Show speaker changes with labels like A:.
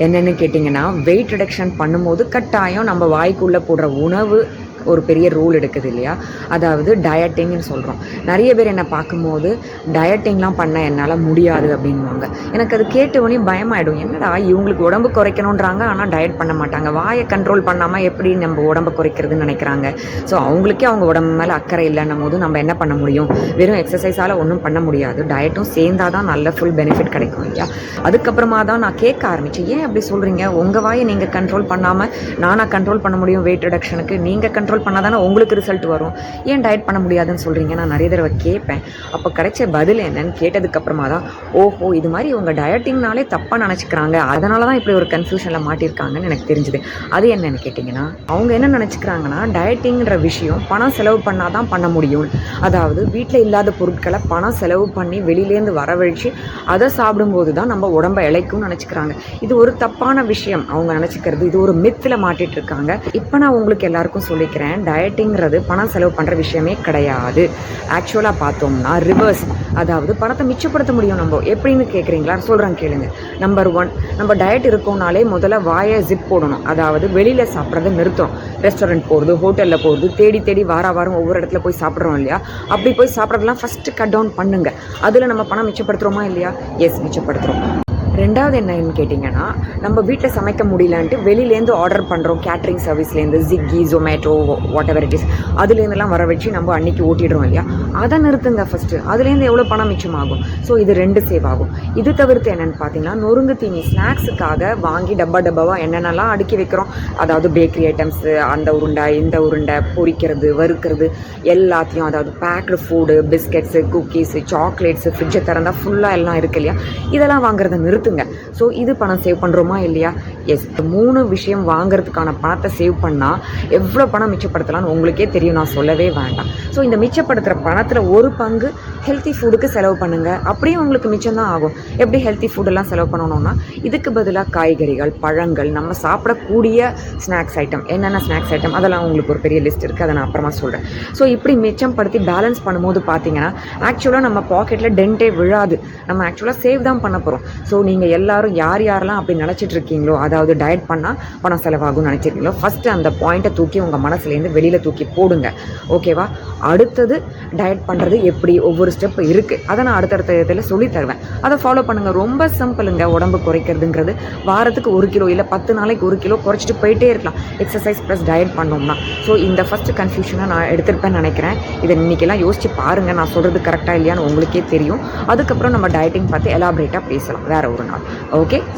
A: என்னென்னு கேட்டிங்கன்னா, wait reduction பண்ணும்போது கட்டாயம் நம்ம வாய்க்குள்ளே போடுற உணவு ஒரு பெரிய ரோல் எடுக்குது இல்லையா? அதாவது டயட்டிங்னு சொல்கிறோம். நிறைய பேர் என்னை பார்க்கும்போது டயட்டிங்லாம் பண்ண என்னால் முடியாது அப்படின்வாங்க. எனக்கு அது கேட்டவுடனே பயமாயிடும். என்னடா இவங்களுக்கு உடம்பு குறைக்கணுன்றாங்க, ஆனால் டயட் பண்ண மாட்டாங்க. வாயை கண்ட்ரோல் பண்ணாமல் எப்படி நம்ம உடம்பை குறைக்கிறதுன்னு நினைக்கிறாங்க. ஸோ அவங்களுக்கே அவங்க உடம்பு மேலே அக்கறை இல்லைன்னும் போது நம்ம என்ன பண்ண முடியும்? வெறும் எக்ஸசைஸால் ஒன்றும் பண்ண முடியாது. டயட்டும் சேர்ந்தால் தான் நல்ல ஃபுல் பெனிஃபிட் கிடைக்கும் இல்லையா? அதுக்கப்புறமா தான் நான் கேட்க ஆரம்பித்தேன். ஏன் அப்படி சொல்கிறீங்க? உங்கள் வாயை நீங்கள் கண்ட்ரோல் பண்ணாமல் நானாக கண்ட்ரோல் பண்ண முடியும் வெயிட் ரிடக்ஷனுக்கு? நீங்கள் கண்ட்ரோல் பண்ணால் தானே உங்களுக்கு ரிசல்ட் வரும். ஏன் டயட் பண்ண முடியாதுன்னு சொல்கிறீங்க? நான் நிறைய தடவை கேட்பேன். அப்போ கிடைச்ச பதில் என்னன்னு கேட்டதுக்கப்புறமா தான், ஓஹோ இது மாதிரி இவங்க டயட்டிங்னாலே தப்பாக நினச்சிக்கிறாங்க, அதனால தான் இப்படி ஒரு கன்ஃபியூஷனில் மாட்டியிருக்காங்கன்னு எனக்கு தெரிஞ்சுது. அது என்னென்னு கேட்டிங்கன்னா, அவங்க என்ன நினச்சிக்கிறாங்கன்னா, டயட்டிங்கிற விஷயம் பணம் செலவு பண்ணால் தான் பண்ண முடியும். அதாவது வீட்டில் இல்லாத பொருட்களை பணம் செலவு பண்ணி வெளியிலேருந்து வரவழைச்சு அதை சாப்பிடும்போது தான் நம்ம உடம்பை இழைக்கும்னு நினச்சிக்கிறாங்க. இது ஒரு தப்பான விஷயம் அவங்க நினச்சிக்கிறது. இது ஒரு மித்தில் மாட்டிகிட்டு இருக்காங்க. இப்போ நான் உங்களுக்கு எல்லாருக்கும் சொல்லிக்கிறேன், டயட்டிங்கிறது பணம் செலவு பண்ணுற விஷயமே கிடையாது. ஆக்சுவலாக பார்த்தோம்னா ரிவர்ஸ், அதாவது பணத்தை மிச்சப்படுத்த முடியும். நம்ம எப்படின்னு கேட்குறீங்களா? சொல்கிறேன் கேளுங்க. நம்பர் 1, நம்ம டயட் இருக்கோம்னாலே முதல்ல வாயை ஜிப் போடணும். அதாவது வெளியில் சாப்பிட்றத நிறுத்தணும். ரெஸ்டாரண்ட் போகிறது, ஹோட்டலில் போகிறது, தேடி தேடி வாரம் ஒவ்வொரு இடத்துல போய் சாப்பிட்றோம் இல்லையா? அப்படி போய் சாப்பிட்றதெல்லாம் ஃபஸ்ட்டு கட் டவுன் பண்ணுங்க. அதில் நம்ம பணம் மிச்சப்படுத்துகிறோமா இல்லையா? எஸ், மிச்சப்படுத்துகிறோம். ரெண்டாவது என்னன்னு கேட்டிங்கன்னா, நம்ம வீட்டில் சமைக்க முடியலன்ட்டு வெளியிலேருந்து ஆர்டர் பண்ணுறோம். கேட்ரிங் சர்வீஸ்லேருந்து Swiggy, Zomato, whatever it is, அதுலேருந்துலாம் வர வச்சு நம்ம அன்றைக்கி ஓட்டிடுறோம் இல்லையா? அதை நிறுத்துங்க ஃபஸ்ட்டு. அதுலேருந்து எவ்வளோ பணம் மிச்சமாகும்? ஸோ இது 2 சேவ் ஆகும். இது தவிர்த்து என்னென்னு பார்த்தீங்கன்னா, நொறுங்கு தீனி ஸ்நாக்ஸுக்காக வாங்கி டப்பாவாக என்னென்னலாம் அடுக்கி வைக்கிறோம். அதாவது பேக்கரி ஐட்டம்ஸு, அந்த உருண்டை இந்த உருண்டை, பொரிக்கிறது, வறுக்கிறது எல்லாத்தையும், அதாவது baked food, biscuits, cookies, chocolates, ஃப்ரிட்ஜை திறந்தால் ஃபுல்லாக எல்லாம் இருக்குது இல்லையா? இதெல்லாம் வாங்குறத நிறுத்துங்க. ஸோ இது பணம் சேவ் பண்ணுறோமா இல்லையா? எஸ். 3 விஷயம் வாங்குறதுக்கான பணத்தை சேவ் பண்ணால் எவ்வளோ பணம் மிச்சப்படுத்தலாம்னு உங்களுக்கே தெரியும், நான் சொல்லவே வேண்டாம். ஸோ இந்த மிச்சப்படுத்துகிற பணத்தில் ஒரு பங்கு ஹெல்த்தி ஃபுட்டுக்கு செலவு பண்ணுங்கள். அப்படியே உங்களுக்கு மிச்சம் தான் ஆகும். எப்படி ஹெல்த்தி ஃபுட்டெல்லாம் செலவு பண்ணணும்னா, இதுக்கு பதிலாக காய்கறிகள், பழங்கள், நம்ம சாப்பிடக்கூடிய ஸ்நாக்ஸ் ஐட்டம், என்னென்ன ஸ்நாக்ஸ் ஐட்டம் அதெல்லாம் உங்களுக்கு ஒரு பெரிய லிஸ்ட் இருக்குது, அதை நான் அப்புறமா சொல்கிறேன். ஸோ இப்படி மிச்சம் படுத்தி பேலன்ஸ் பண்ணும்போது பார்த்தீங்கன்னா, ஆக்சுவலாக நம்ம பாக்கெட்டில் டென்ட்டே விழாது. நம்ம ஆக்சுவலாக சேவ் தான் பண்ண போகிறோம். ஸோ நீங்கள் எல்லாரும் யாரெல்லாம் அப்படி நினச்சிட்டு இருக்கீங்களோ, அதாவது டயட் பண்ணால் பணம் செலவாகும்னு நினச்சிருக்கீங்களோ, ஃபஸ்ட்டு அந்த பாயிண்ட்டை தூக்கி உங்கள் மனசுலேருந்து வெளியில் தூக்கி போடுங்க. ஓகேவா? அடுத்தது டயட் பண்ணுறது எப்படி, ஒவ்வொரு ஸ்டெப் இருக்குது, அதை நான் அடுத்தடுத்த இதில் சொல்லித் தருவேன். அதை ஃபாலோ பண்ணுங்கள். ரொம்ப சிம்பிளுங்க. உடம்பு குறைக்கிறதுங்கிறது வாரத்துக்கு 1 கிலோ இல்லை 10 நாளைக்கு 1 கிலோ குறைச்சிட்டு போயிட்டே இருக்கலாம், எக்ஸசைஸ் ப்ளஸ் டயட் பண்ணோம்னா. ஸோ இந்த ஃபஸ்ட்டு கன்ஃபியூஷனை நான் எடுத்திருப்பேன்னு நினைக்கிறேன். இதை இன்றைக்கெல்லாம் யோசிச்சு பாருங்கள், நான் சொல்கிறது கரெக்டாக இல்லையான்னு உங்களுக்கே தெரியும். அதுக்கப்புறம் நம்ம டயட்டிங் பார்த்து எலாபரேட்டாக பேசலாம் வேறு ஒரு நாள். ஓகே.